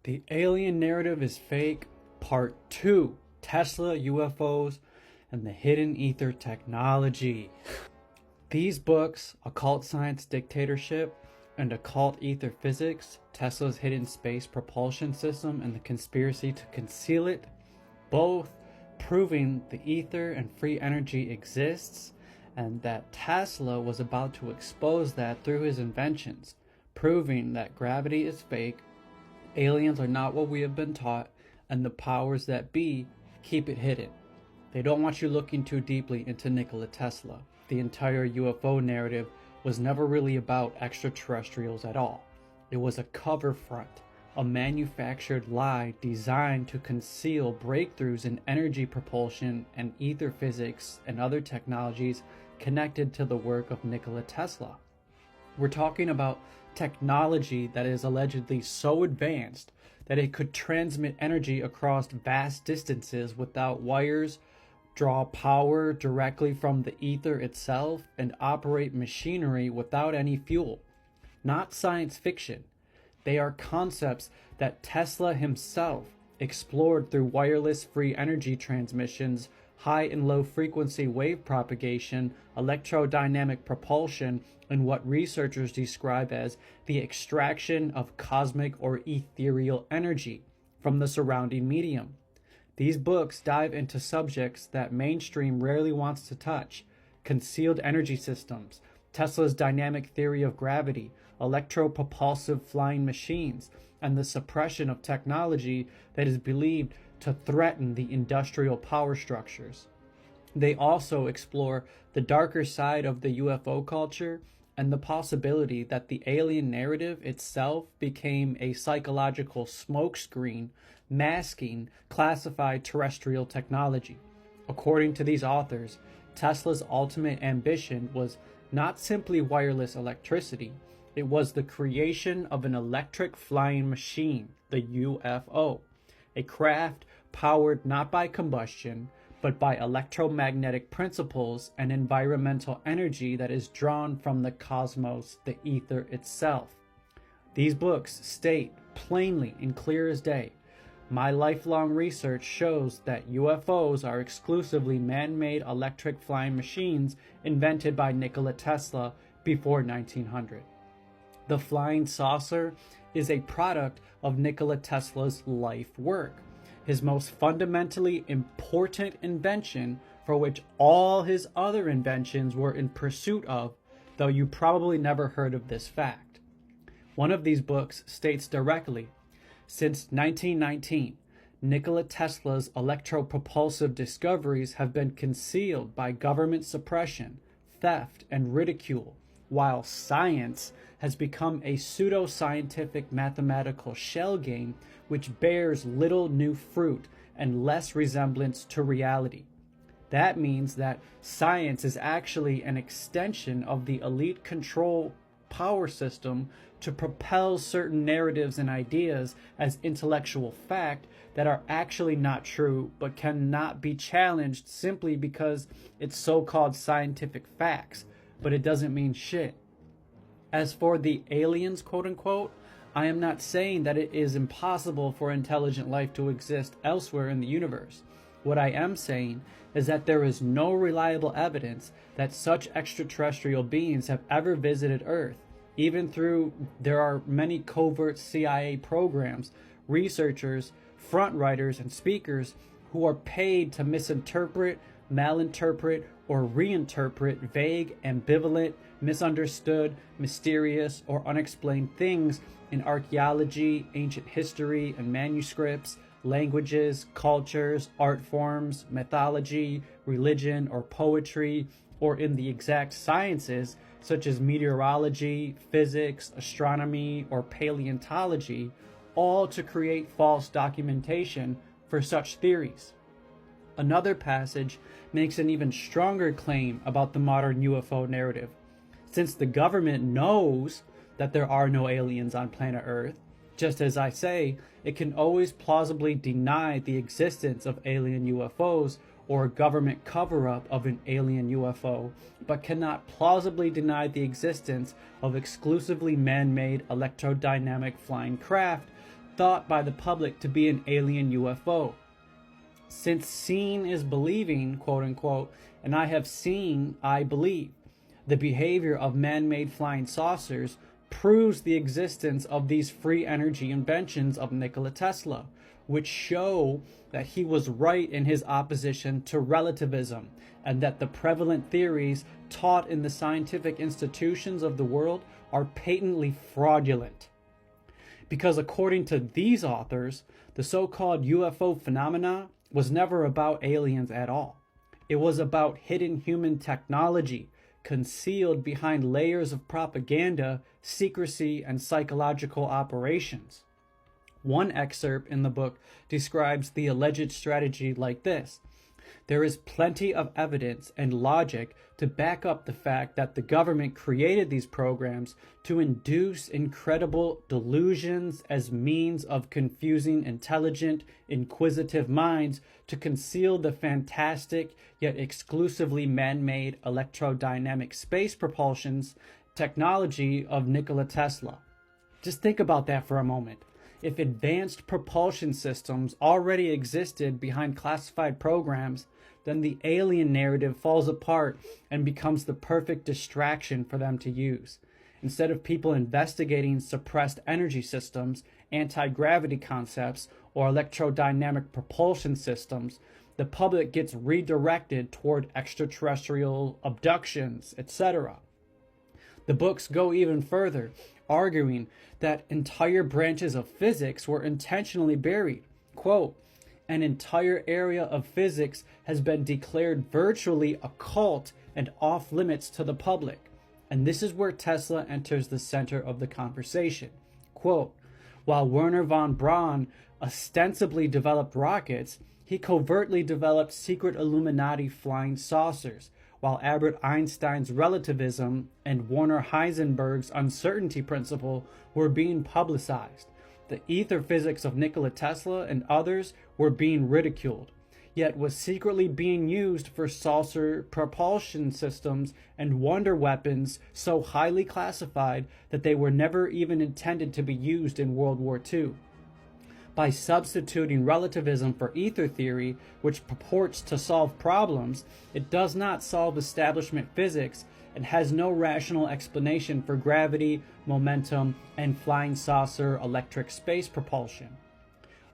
The Alien Narrative is Fake, Part 2, Tesla, UFOs, and the Hidden Ether Technology. These books, Occult Science Dictatorship and Occult Ether Physics, Tesla's Hidden Space Propulsion System and the Conspiracy to Conceal It, both proving the ether and free energy exists, and that Tesla was about to expose that through his inventions, proving that gravity is fake, aliens are not what we have been taught, and the powers that be keep it hidden. They don't want you looking too deeply into Nikola Tesla. The entire UFO narrative was never really about extraterrestrials at all. It was a cover front, a manufactured lie designed to conceal breakthroughs in energy propulsion and ether physics and other technologies connected to the work of Nikola Tesla. We're talking about technology that is allegedly so advanced that it could transmit energy across vast distances without wires, draw power directly from the ether itself, and operate machinery without any fuel. Not science fiction. They are concepts that Tesla himself explored through wireless free energy transmissions, high and low frequency wave propagation, electrodynamic propulsion, and what researchers describe as the extraction of cosmic or ethereal energy from the surrounding medium. These books dive into subjects that mainstream rarely wants to touch: concealed energy systems, Tesla's dynamic theory of gravity, electropropulsive flying machines, and the suppression of technology that is believed to threaten the industrial power structures. They also explore the darker side of the UFO culture and the possibility that the alien narrative itself became a psychological smokescreen masking classified terrestrial technology. According to these authors, Tesla's ultimate ambition was not simply wireless electricity, it was the creation of an electric flying machine, the UFO, a craft powered not by combustion, but by electromagnetic principles and environmental energy that is drawn from the cosmos, the ether itself. These books state plainly and clear as day, my lifelong research shows that UFOs are exclusively man-made electric flying machines invented by Nikola Tesla before 1900. The flying saucer is a product of Nikola Tesla's life work, his most fundamentally important invention, for which all his other inventions were in pursuit of, though you probably never heard of this fact. One of these books states directly, since 1919, Nikola Tesla's electropropulsive discoveries have been concealed by government suppression, theft, and ridicule, while science has become a pseudo-scientific mathematical shell game which bears little new fruit and less resemblance to reality. That means that science is actually an extension of the elite control power system to propel certain narratives and ideas as intellectual fact that are actually not true but cannot be challenged simply because it's so-called scientific facts, but it doesn't mean shit. As for the aliens, quote-unquote, I am not saying that it is impossible for intelligent life to exist elsewhere in the universe. What I am saying is that there is no reliable evidence that such extraterrestrial beings have ever visited Earth, even though there are many covert CIA programs, researchers, front writers, and speakers who are paid to misinterpret, malinterpret, or reinterpret vague, ambivalent, misunderstood, mysterious, or unexplained things in archaeology, ancient history, and manuscripts, languages, cultures, art forms, mythology, religion, or poetry, or in the exact sciences such as meteorology, physics, astronomy, or paleontology, all to create false documentation for such theories. Another passage makes an even stronger claim about the modern UFO narrative. Since the government knows that there are no aliens on planet Earth, just as I say, it can always plausibly deny the existence of alien UFOs or a government cover-up of an alien UFO, but cannot plausibly deny the existence of exclusively man-made electrodynamic flying craft thought by the public to be an alien UFO. Since seeing is believing, quote unquote, and I have seen, I believe, the behavior of man-made flying saucers proves the existence of these free energy inventions of Nikola Tesla, which show that he was right in his opposition to relativism, and that the prevalent theories taught in the scientific institutions of the world are patently fraudulent. Because according to these authors, the so-called UFO phenomena was never about aliens at all. It was about hidden human technology concealed behind layers of propaganda, secrecy, and psychological operations. One excerpt in the book describes the alleged strategy like this: there is plenty of evidence and logic to back up the fact that the government created these programs to induce incredible delusions as means of confusing intelligent, inquisitive minds to conceal the fantastic yet exclusively man-made electrodynamic space propulsions technology of Nikola Tesla. Just think about that for a moment. If advanced propulsion systems already existed behind classified programs, then the alien narrative falls apart and becomes the perfect distraction for them to use. Instead of people investigating suppressed energy systems, anti-gravity concepts, or electrodynamic propulsion systems, the public gets redirected toward extraterrestrial abductions, etc. The books go even further, arguing that entire branches of physics were intentionally buried. Quote, an entire area of physics has been declared virtually occult and off limits to the public. And this is where Tesla enters the center of the conversation. Quote, while Wernher von Braun ostensibly developed rockets, he covertly developed secret Illuminati flying saucers, while Albert Einstein's relativism and Werner Heisenberg's uncertainty principle were being publicized. The ether physics of Nikola Tesla and others were being ridiculed, yet was secretly being used for saucer propulsion systems and wonder weapons so highly classified that they were never even intended to be used in World War II. By substituting relativism for ether theory, which purports to solve problems, it does not solve establishment physics and has no rational explanation for gravity, momentum, and flying saucer electric space propulsion.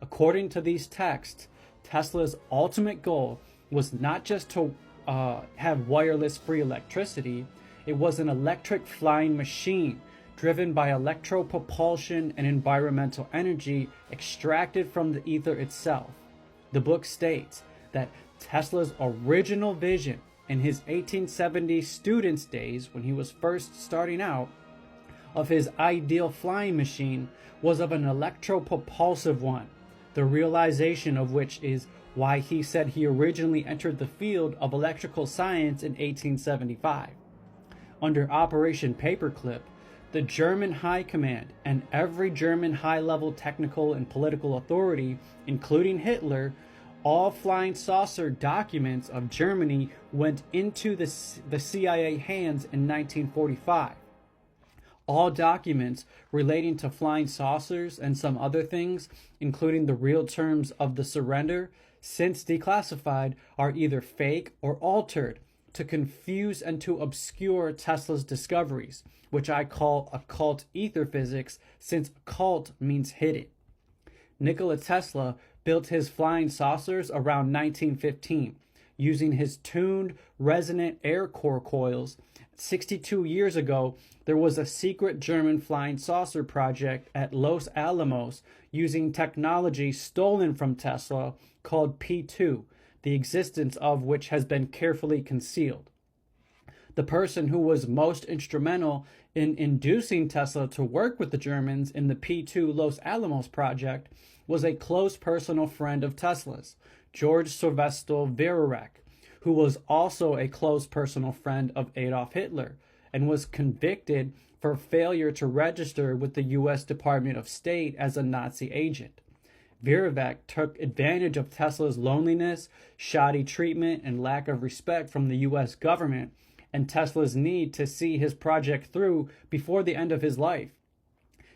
According to these texts, Tesla's ultimate goal was not just to have wireless free electricity, it was an electric flying machine driven by electropropulsion and environmental energy extracted from the ether itself. The book states that Tesla's original vision in his 1870 student's days, when he was first starting out, of his ideal flying machine was of an electropropulsive one, the realization of which is why he said he originally entered the field of electrical science in 1875. Under Operation Paperclip, the German High Command and every German high-level technical and political authority, including Hitler, all flying saucer documents of Germany went into the CIA hands in 1945. All documents relating to flying saucers and some other things, including the real terms of the surrender, since declassified, are either fake or altered to confuse and to obscure Tesla's discoveries, which I call occult ether physics, since occult means hidden. Nikola Tesla built his flying saucers around 1915, using his tuned, resonant air core coils. 62 years ago, there was a secret German flying saucer project at Los Alamos using technology stolen from Tesla called P2, the existence of which has been carefully concealed. The person who was most instrumental in inducing Tesla to work with the Germans in the P2 Los Alamos project was a close personal friend of Tesla's, George Sylvester Viereck, who was also a close personal friend of Adolf Hitler and was convicted for failure to register with the U.S. Department of State as a Nazi agent. Viereck took advantage of Tesla's loneliness, shoddy treatment, and lack of respect from the U.S. government, and Tesla's need to see his project through before the end of his life.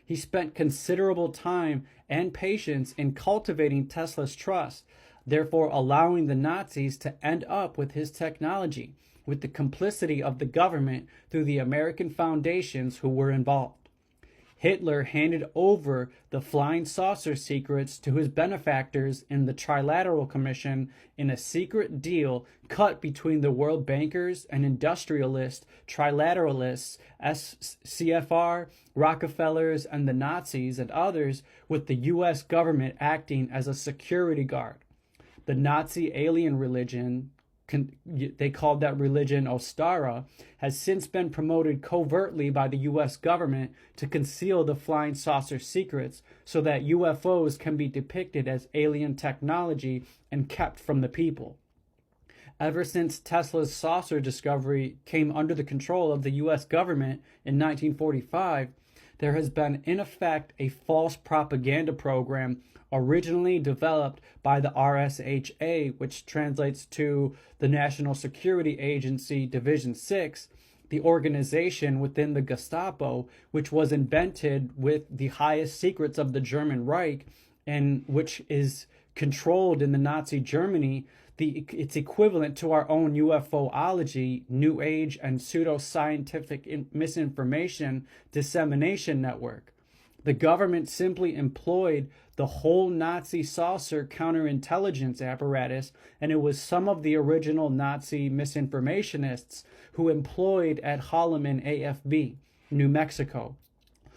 He spent considerable time and patience in cultivating Tesla's trust, therefore allowing the Nazis to end up with his technology, with the complicity of the government through the American foundations who were involved. Hitler handed over the flying saucer secrets to his benefactors in the Trilateral Commission in a secret deal cut between the world bankers and industrialist trilateralists, CFR, Rockefellers, and the Nazis and others, with the U.S. government acting as a security guard. The Nazi alien religion, they called that religion Ostara, has since been promoted covertly by the U.S. government to conceal the flying saucer secrets so that UFOs can be depicted as alien technology and kept from the people. Ever since Tesla's saucer discovery came under the control of the U.S. government in 1945, there has been, in effect, a false propaganda program originally developed by the RSHA, which translates to the National Security Agency Division 6, the organization within the Gestapo, which was invented with the highest secrets of the German Reich and which is controlled in the Nazi Germany. It's equivalent to our own UFOlogy, New Age, and pseudoscientific misinformation dissemination network. The government simply employed the whole Nazi saucer counterintelligence apparatus, and it was some of the original Nazi misinformationists who employed at Holloman AFB, New Mexico,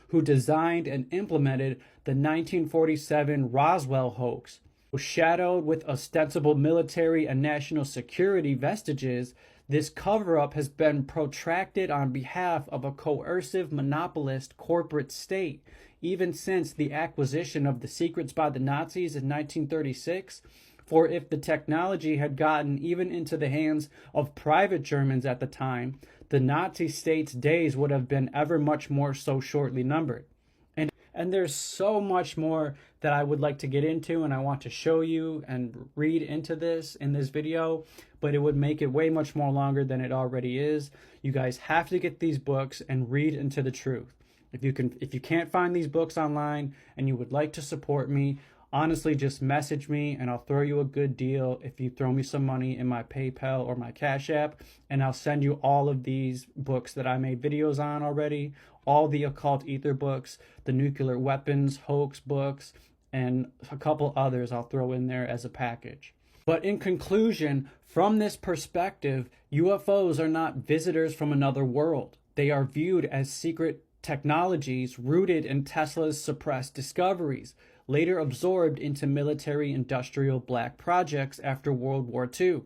who designed and implemented the 1947 Roswell hoax. Shadowed with ostensible military and national security vestiges, this cover-up has been protracted on behalf of a coercive monopolist corporate state, even since the acquisition of the secrets by the Nazis in 1936. For if the technology had gotten even into the hands of private Germans at the time, the Nazi state's days would have been ever much more so shortly numbered. And there's so much more that I would like to get into, and I want to show you and read into this in this video, but it would make it way much more longer than it already is. You guys have to get these books and read into the truth. If you can't find these books online and you would like to support me, honestly, just message me and I'll throw you a good deal if you throw me some money in my PayPal or my Cash App, and I'll send you all of these books that I made videos on already, all the occult ether books, the nuclear weapons hoax books, and a couple others I'll throw in there as a package. But in conclusion, from this perspective, UFOs are not visitors from another world. They are viewed as secret technologies rooted in Tesla's suppressed discoveries, later absorbed into military-industrial black projects after World War II.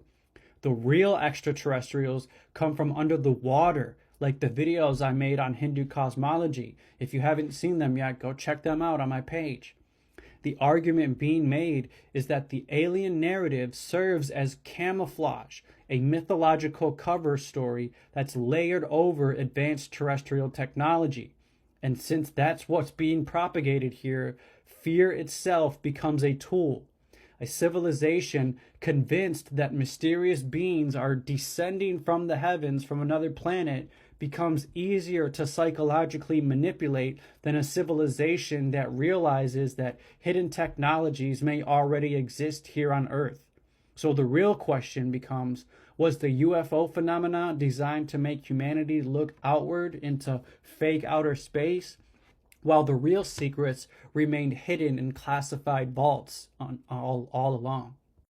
The real extraterrestrials come from under the water, like the videos I made on Hindu cosmology. If you haven't seen them yet, go check them out on my page. The argument being made is that the alien narrative serves as camouflage, a mythological cover story that's layered over advanced terrestrial technology. And since that's what's being propagated here, fear itself becomes a tool. A civilization convinced that mysterious beings are descending from the heavens from another planet becomes easier to psychologically manipulate than a civilization that realizes that hidden technologies may already exist here on Earth. So the real question becomes, was the UFO phenomenon designed to make humanity look outward into fake outer space, while the real secrets remained hidden in classified vaults all along?